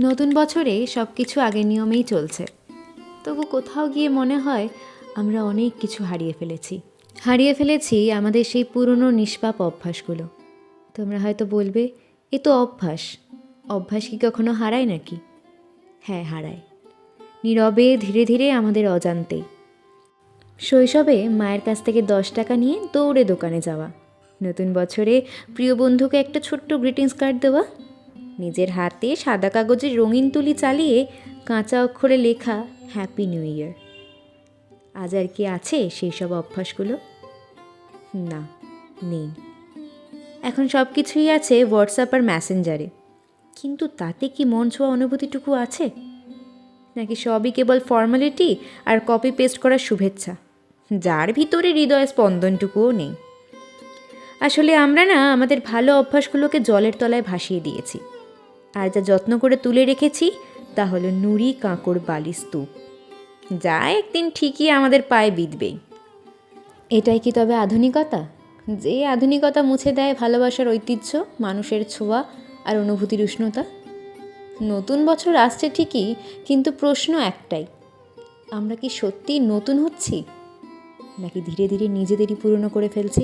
নতুন বছরে সব কিছু আগের নিয়মেই চলছে, তবু কোথাও গিয়ে মনে হয় আমরা অনেক কিছু হারিয়ে ফেলেছি আমাদের সেই পুরনো নিষ্পাপ অভ্যাসগুলো। তোমরা হয়তো বলবে, এ তো অভ্যাস, অভ্যাস কি কখনো হারায় নাকি? হ্যাঁ, হারায়, নীরবে, ধীরে ধীরে, আমাদের অজান্তেই। শৈশবে মায়ের কাছ থেকে 10 টাকা নিয়ে দৌড়ে দোকানে যাওয়া, নতুন বছরে প্রিয় বন্ধুকে একটা ছোট্ট গ্রিটিংস কার্ড দেওয়া, নিজের হাতে সাদা কাগজের রঙিন তুলি চালিয়ে কাঁচা অক্ষরে লেখা হ্যাপি নিউ ইয়ার। আজ আর কি আছে সেই সব অভ্যাসগুলো? না, নেই। এখন সব কিছুই আছে হোয়াটসঅ্যাপ আর মেসেঞ্জারে, কিন্তু তাতে কি মন ছোঁয়া অনুভূতিটুকু আছে? নাকি সবই কেবল ফর্মালিটি আর কপি পেস্ট করার শুভেচ্ছা, যার ভিতরে হৃদয় স্পন্দনটুকুও নেই? আসলে আমরা না আমাদের ভালো অভ্যাসগুলোকে জলের তলায় ভাসিয়ে দিয়েছি, আর যা যত্ন করে তুলে রেখেছি তা হলো নুড়ি কাঁকড় বালি স্তূপ, যা একদিন ঠিকই আমাদের পায়ে বিঁধবেই। এটাই কি তবে আধুনিকতা? যে আধুনিকতা মুছে দেয় ভালোবাসার ঐতিহ্য, মানুষের ছোঁয়া আর অনুভূতির উষ্ণতা? নতুন বছর আসছে ঠিকই, কিন্তু প্রশ্ন একটাই, আমরা কি সত্যিই নতুন হচ্ছি, নাকি ধীরে ধীরে নিজেদেরই পুরনো করে ফেলছি?